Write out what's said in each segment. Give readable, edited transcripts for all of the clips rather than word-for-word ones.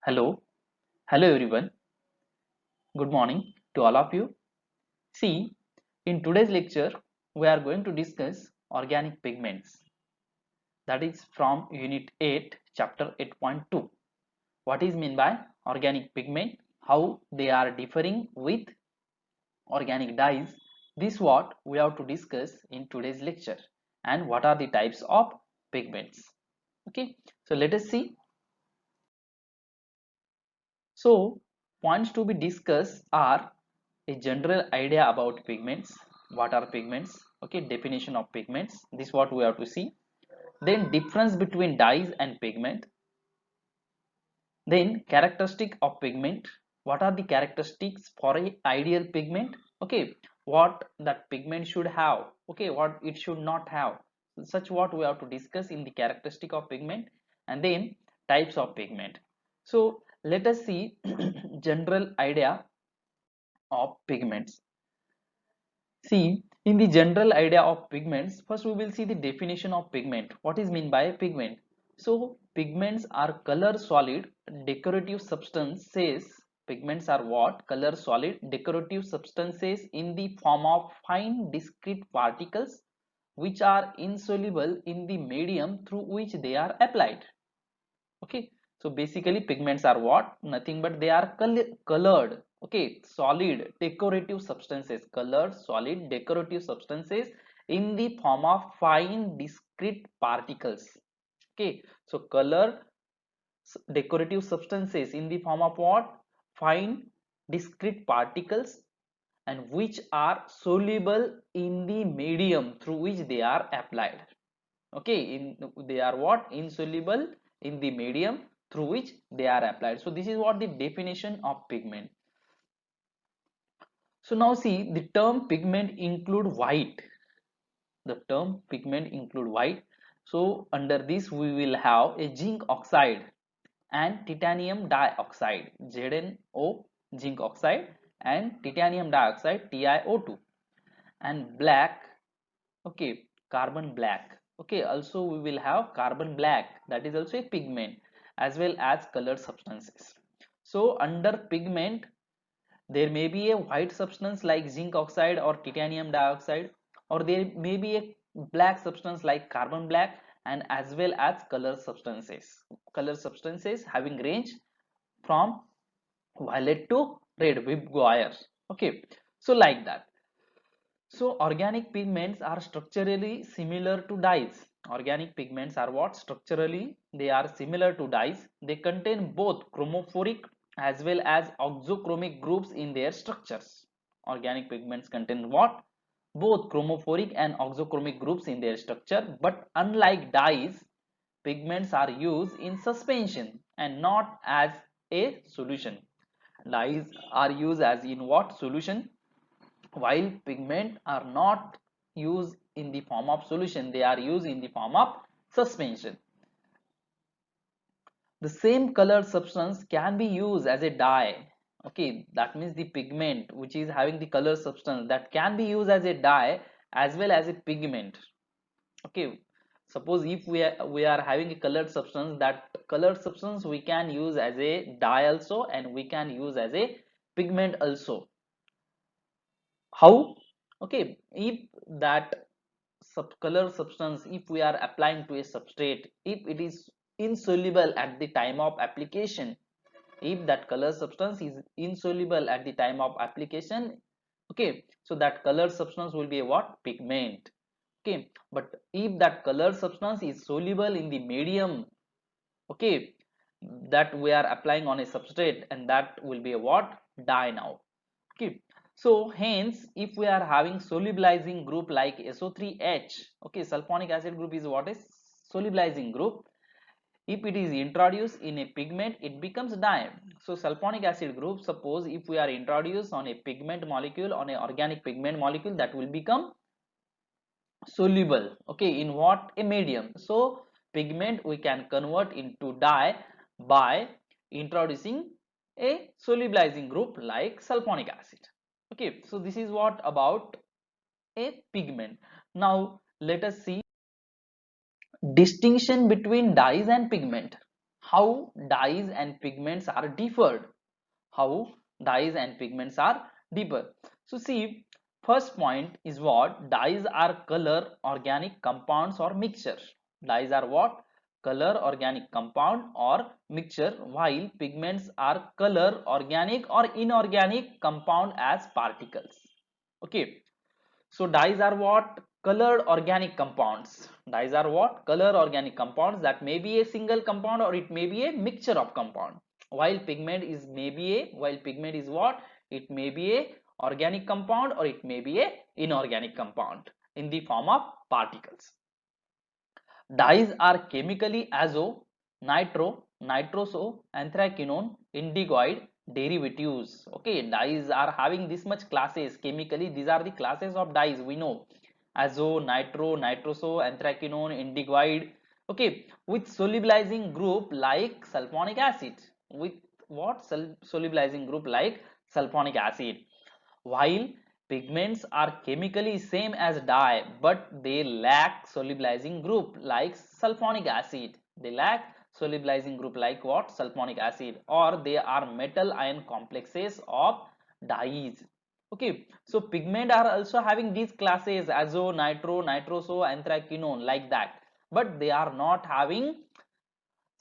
Hello, hello everyone. Good morning to all of you. See, in today's lecture, we are going to discuss organic pigments. That is from Unit 8, Chapter 8.2. What is meant by organic pigment? How they are differing with organic dyes? This what we have to discuss in today's lecture. And what are the types of pigments? Okay, so let us see. So, points to be discussed are a general idea about pigments. What are pigments? Okay, definition of pigments. This is what we have to see. Then difference between dyes and pigment. Then characteristic of pigment. What are the characteristics for a ideal pigment? Okay, what that pigment should have. Okay, what it should not have. Such what we have to discuss in the characteristic of pigment, and then types of pigment. So let us see general idea of pigments. See, in the general idea of pigments, first we will see the definition of pigment. What is meant by pigment? So, pigments are color solid decorative substances. Pigments are what? Color solid decorative substances in the form of fine discrete particles which are insoluble in the medium through which they are applied. Okay, so basically pigments are what? Nothing but they are colored, okay, solid decorative substances, colored solid decorative substances in the form of fine discrete particles. Okay, so color decorative substances in the form of what? Fine discrete particles, and which are soluble in the medium through which they are applied. Okay, they are what? Insoluble in the medium through which they are applied. So this is what the definition of pigment. So now see, the term pigment include white. The term pigment include white. So under this we will have a zinc oxide and titanium dioxide, ZnO, zinc oxide, and titanium dioxide, TiO2, and black, okay, carbon black. Okay, also we will have carbon black, that is also a pigment, as well as colored substances. So under pigment there may be a white substance like zinc oxide or titanium dioxide, or there may be a black substance like carbon black, and as well as color substances having range from violet to red with wires. Okay, so like that. So organic pigments are structurally similar to dyes. Organic pigments are what? Structurally they are similar to dyes. They contain both chromophoric as well as oxochromic groups in their structures. Organic pigments contain what? Both chromophoric and oxochromic groups in their structure, but unlike dyes, pigments are used in suspension and not as a solution. Dyes are used as in what? Solution, while pigment are not used in the form of solution, they are used in the form of suspension. The same colored substance can be used as a dye. Okay, that means the pigment which is having the color substance, that can be used as a dye as well as a pigment. Okay, suppose if we are having a colored substance, that colored substance we can use as a dye also, and we can use as a pigment also. How? Okay, if that color substance, if we are applying to a substrate, if it is insoluble at the time of application, if that color substance is insoluble at the time of application, okay, so that color substance will be a what? Pigment. Okay, but if that color substance is soluble in the medium, okay, that we are applying on a substrate, and that will be a what? Dye now. Okay, so hence if we are having solubilizing group like SO3H, okay, sulfonic acid group is what? Is solubilizing group. If it is introduced in a pigment, it becomes dye. So sulfonic acid group, suppose if we are introduced on a pigment molecule, on a organic pigment molecule, that will become soluble, okay, in what? A medium. So pigment we can convert into dye by introducing a solubilizing group like sulfonic acid. Okay, so this is what about a pigment. Now let us see distinction between dyes and pigment. how dyes and pigments are differed. How dyes and pigments are differ. So see, first point is what? Dyes are color, organic compounds or mixture. Dyes are what? Color, organic compound or mixture, while pigments are color, organic or inorganic compound as particles. Okay. So dyes are what? Colored organic compounds. Dyes are what? Color organic compounds that may be a single compound or it may be a mixture of compound. While pigment is what? It may be a organic compound or it may be a inorganic compound in the form of particles. Dyes are chemically azo, nitro, nitroso, anthraquinone, indigoid derivatives. Okay, dyes are having this much classes chemically. These are the classes of dyes we know: azo, nitro, nitroso, anthraquinone, indigoid. Okay, with solubilizing group like sulfonic acid. With what? Solubilizing group like sulfonic acid. While pigments are chemically same as dye, but they lack solubilizing group like sulfonic acid. They lack solubilizing group like what? Sulfonic acid, or they are metal ion complexes of dyes. Okay, so pigment are also having these classes: azo, nitro, nitroso, anthraquinone, like that, but they are not having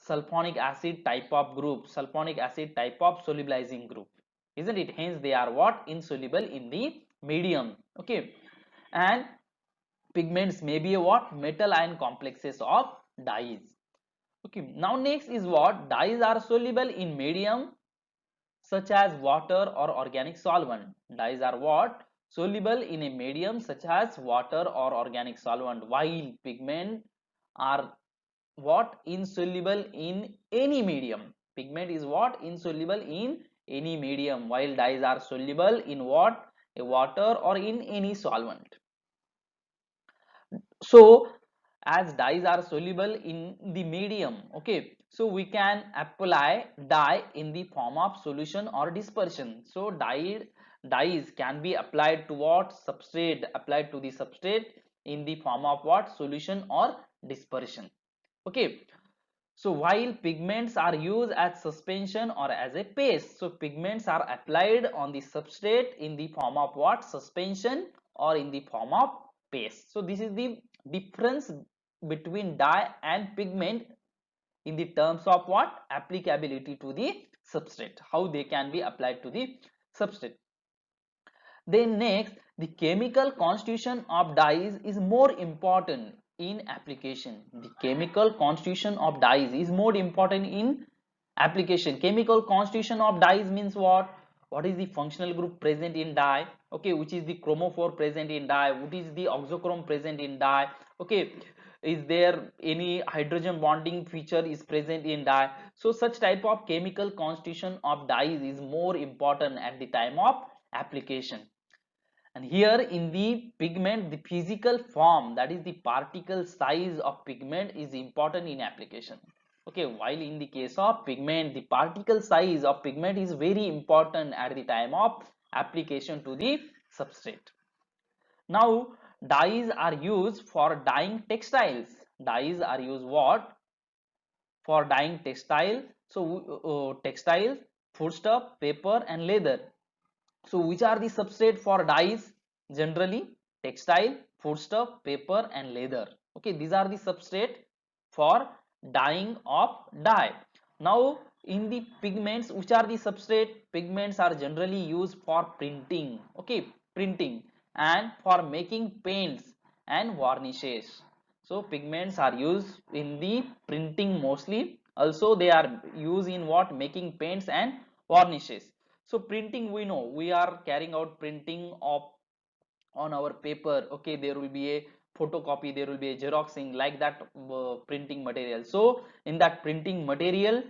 sulfonic acid type of group, sulfonic acid type of solubilizing group, isn't it? Hence they are what? Insoluble in the medium. Okay, and pigments may be a what? Metal ion complexes of dyes. Okay, now next is what? Dyes are soluble in medium such as water or organic solvent. Dyes are what? Soluble in a medium such as water or organic solvent, while pigment are what? Insoluble in any medium. Pigment is what? Insoluble in any medium, while dyes are soluble in what? A water or in any solvent. So as dyes are soluble in the medium, okay, so we can apply dye in the form of solution or dispersion. So dyes can be applied to what? Substrate, applied to the substrate in the form of what? Solution or dispersion. Okay, so while pigments are used as suspension or as a paste, so pigments are applied on the substrate in the form of what? Suspension or in the form of paste. So this is the difference between dye and pigment in the terms of what? Applicability to the substrate, how they can be applied to the substrate. Then next, the chemical constitution of dyes is more important in application. The chemical constitution of dyes is more important in application. Chemical constitution of dyes means what? What is the functional group present in dye? Okay, which is the chromophore present in dye? What is the oxochrome present in dye? Okay, is there any hydrogen bonding feature is present in dye? So such type of chemical constitution of dyes is more important at the time of application. And here in the pigment, the physical form, that is the particle size of pigment, is important in application. Okay, while in the case of pigment, the particle size of pigment is very important at the time of application to the substrate. Now dyes are used for dyeing textiles. Dyes are used what? For dyeing textile. So textiles, foodstuff, paper and leather. So which are the substrate for dyes? Generally textile, foodstuff, paper and leather. Okay, these are the substrate for dyeing of dye. Now in the pigments, which are the substrate? Pigments are generally used for printing. Okay, printing and for making paints and varnishes. So pigments are used in the printing mostly. Also they are used in what? Making paints and varnishes. So printing, we know we are carrying out printing of on our paper. Okay, there will be a photocopy, there will be a xeroxing, like that printing material. So in that printing material,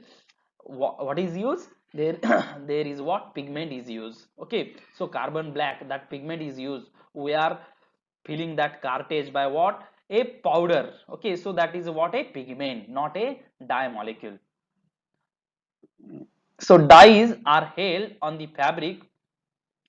what is used there? There is what? Pigment is used. Okay, so carbon black, that pigment is used. We are filling that cartridge by what? A powder. Okay, so that is what? A pigment, not a dye molecule. So dyes are held on the fabric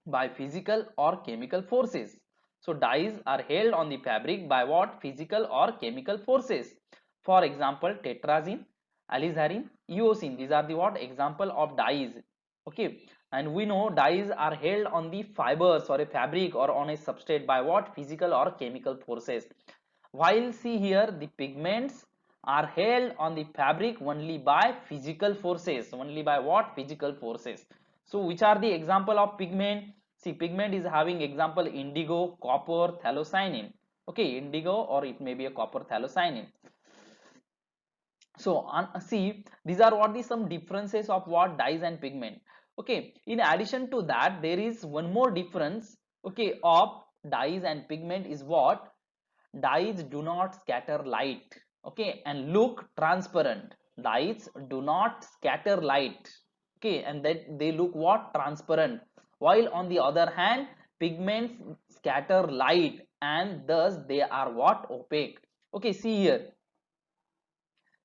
by physical or chemical forces. So dyes are held on the fabric by what? Physical or chemical forces. For example, tetrazine. alizarin, eosin. These are the what example of dyes. Okay, and we know dyes are held on the fibers or a fabric or on a substrate by what physical or chemical forces, while see here the pigments are held on the fabric only by physical forces, only by what physical forces. So which are the example of pigment? See, pigment is having example indigo, copper, phthalocyanin. Okay, indigo or it may be a copper phthalocyanin. So see, these are what the some differences of what dyes and pigment. Okay, in addition to that, there is one more difference, okay, of dyes and pigment is what dyes do not scatter light, okay, and look transparent. Dyes do not scatter light, okay, and that they look what transparent, while on the other hand pigments scatter light and thus they are what opaque. Okay, see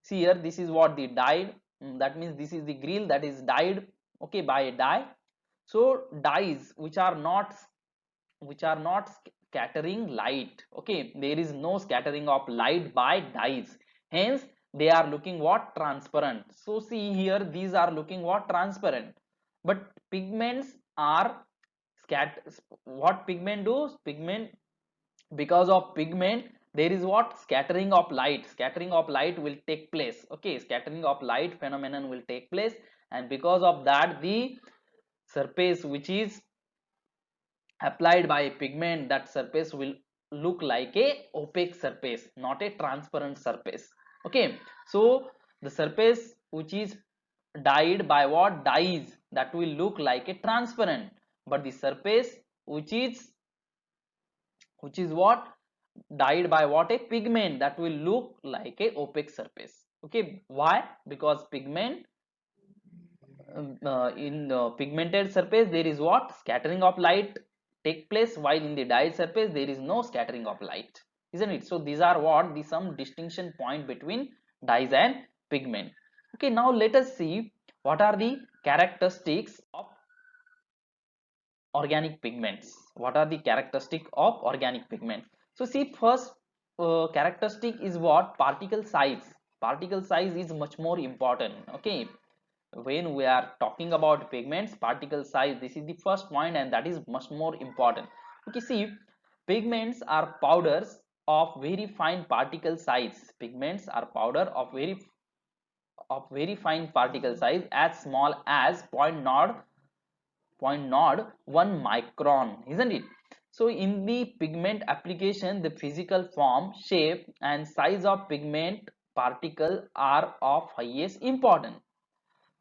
here, this is what the dyed, that means this is the grill that is dyed, okay, by a dye. So dyes which are not scattering light, okay, there is no scattering of light by dyes, hence they are looking what transparent. So see here, these are looking what transparent, but pigments are scat what pigment do, pigment, because of pigment there is what scattering of light, scattering of light will take place, okay, scattering of light phenomenon will take place, and because of that the surface which is applied by a pigment, that surface will look like a opaque surface, not a transparent surface. Okay, so the surface which is dyed by what dyes, that will look like a transparent, but the surface which is what dyed by what a pigment, that will look like a opaque surface. Okay, why? Because pigment, in pigmented surface there is what scattering of light take place, while in the dyed surface there is no scattering of light, isn't it? So these are what the some distinction point between dyes and pigment. Okay, now let us see what are the characteristics of organic pigments. What are the characteristic of organic pigment? So see, first characteristic is what particle size. Particle size is much more important. Okay, when we are talking about pigments, particle size, this is the first point and that is much more important. Okay, see, pigments are powders of very fine particle size. Pigments are powder of very fine particle size as small as point naught 1 micron, isn't it? So in the pigment application, the physical form, shape and size of pigment particle are of highest importance.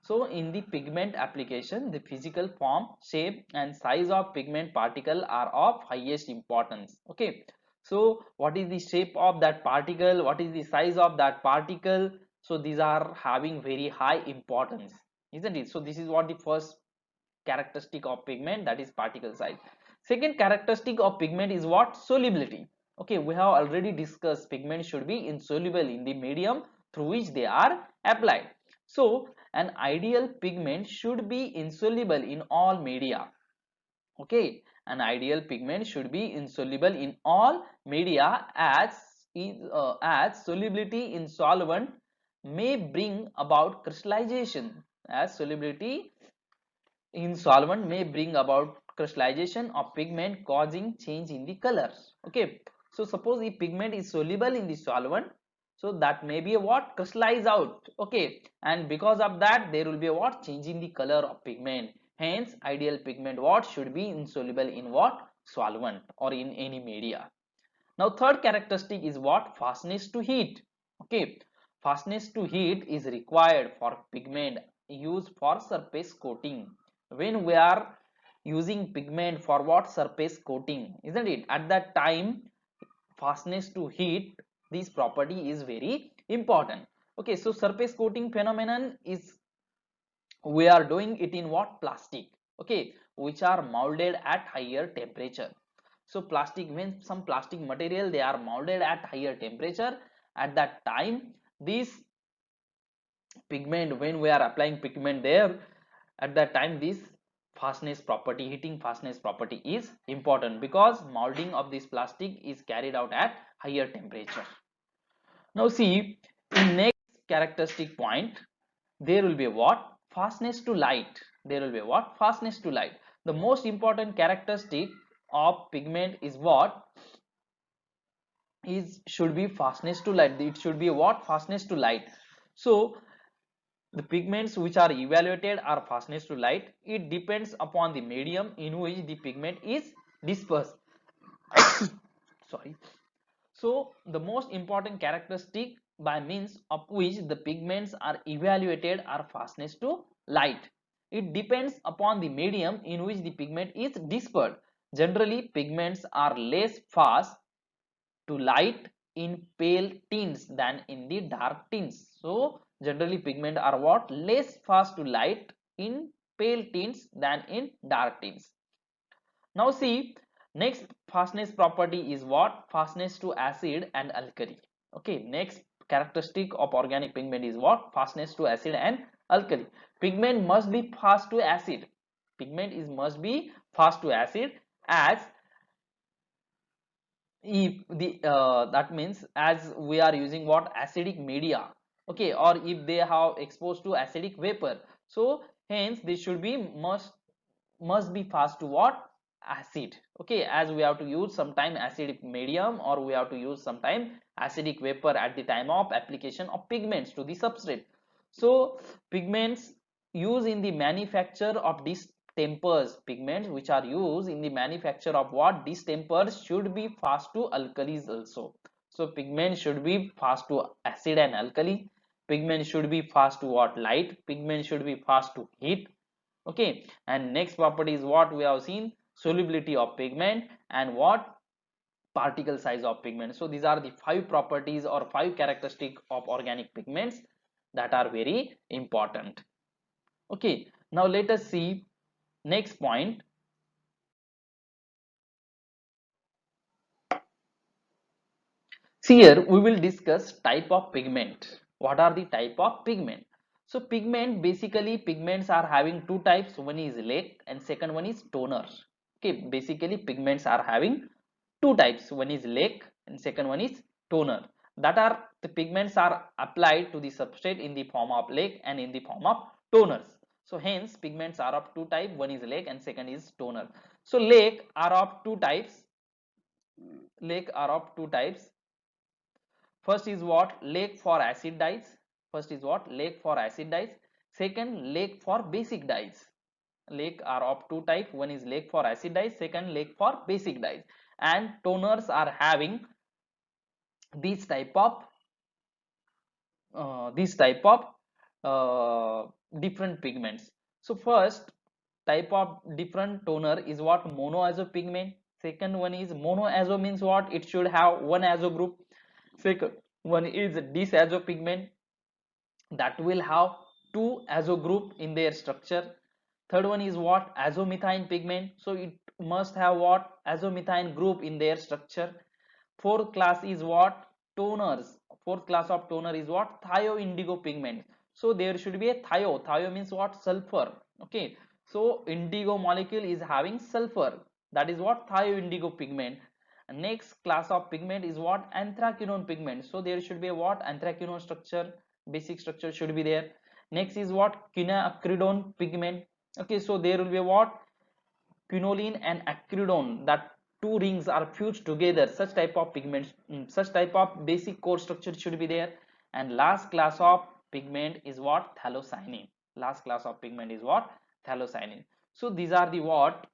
So in the pigment application, the physical form, shape and size of pigment particle are of highest importance. Okay, so what is the shape of that particle, what is the size of that particle? So these are having very high importance, isn't it? So this is what the first characteristic of pigment, that is particle size. Second characteristic of pigment is what? Solubility. Okay, we have already discussed pigment should be insoluble in the medium through which they are applied. So an ideal pigment should be insoluble in all media. Okay, an ideal pigment should be insoluble in all media as solubility in solvent may bring about crystallization, as solubility in solvent may bring about crystallization of pigment causing change in the colors. Okay, so suppose if pigment is soluble in the solvent, so that may be a what? Crystallize out. Okay, and because of that there will be a what? Change in the color of pigment. Hence ideal pigment what? Should be insoluble in what? Solvent or in any media. Now third characteristic is what? Fastness to heat. Okay, fastness to heat is required for pigment used for surface coating. When we are using pigment for what? Surface coating, isn't it? At that time fastness to heat, this property is very important. Okay, so surface coating phenomenon is, we are doing it in what? Plastic, okay, which are molded at higher temperature. So plastic, when some plastic material they are molded at higher temperature, at that time this pigment, when we are applying pigment there, at that time this fastness property, heating fastness property is important, because molding of this plastic is carried out at higher temperature. Now see, in next characteristic point, there will be what? Fastness to light. There will be what? Fastness to light. The most important characteristic of pigment is what? Is should be fastness to light. It should be what? Fastness to light. So the pigments which are evaluated are fastness to light. It depends upon the medium in which the pigment is dispersed. Sorry. So the most important characteristic by means of which the pigments are evaluated are fastness to light. It depends upon the medium in which the pigment is dispersed. Generally, pigments are less fast to light in pale tints than in the dark tints. So generally pigment are what? Less fast to light in pale tints than in dark tints. Now see, next fastness property is what? Fastness to acid and alkali. Okay, next characteristic of organic pigment is what? Fastness to acid and alkali. Pigment must be fast to acid. Pigment is must be fast to acid, as if the that means as we are using what? Acidic media. Okay, or if they have exposed to acidic vapor, so hence this should be must be fast to what? Acid. Okay, as we have to use sometime acidic medium, or we have to use sometime acidic vapor at the time of application of pigments to the substrate. So pigments used in the manufacture of distempers, pigments which are used in the manufacture of what? Distempers should be fast to alkalis also. So pigment should be fast to acid and alkali. Pigment should be fast to what? Light. Pigment should be fast to heat. Okay, and next property is what we have seen? Solubility of pigment and what? Particle size of pigment. So these are the 5 properties or 5 characteristics of organic pigments that are very important. Okay, now let us see next point. See, here we will discuss type of pigment. What are the type of pigment? So pigment, basically pigments are having two types. One is lake and second one is toner. Okay, basically pigments are having two types. One is lake and second one is toner. That are the pigments are applied to the substrate in the form of lake and in the form of toners. So hence pigments are of two types. One is lake and second is toner. So lake are of two types. Lake are of two types. First is what? Lake for acid dyes. First is what? Lake for acid dyes. Second, lake for basic dyes. Lake are of two types. One is lake for acid dyes. Second, lake for basic dyes. And toners are having these type of different pigments. So first type of different toner is what? Monoazo pigment. Second one is monoazo means what? It should have one azo group. Second one is disazo pigment, that will have two azo group in their structure. Third one is what? Azomethane pigment, so it must have what? Azomethane group in their structure. Fourth class is what? Toners. Fourth class of toner is what? Thioindigo pigment. So there should be a thio. Thio means what? Sulfur. Okay, so indigo molecule is having sulfur, that is what? Thioindigo pigment. Next class of pigment is what? Anthraquinone pigment. So there should be a what? Anthraquinone structure, basic structure should be there. Next is what? Quinacridone pigment. Okay, so there will be a what? Quinoline and acridone, that two rings are fused together. Such type of pigments, such type of basic core structure should be there. And last class of pigment is what? Phthalocyanine. Last class of pigment is what? Phthalocyanine. So these are the what?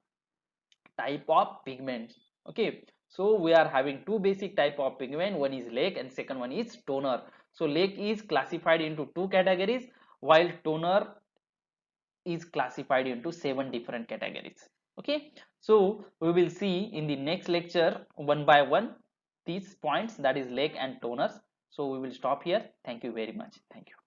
Type of pigments. Okay, so we are having two basic type of pigment. One is lake and second one is toner. So lake is classified into two categories, while toner is classified into 7 different categories. Okay, so we will see in the next lecture one by one these points, that is lake and toners. So we will stop here. Thank you very much. Thank you.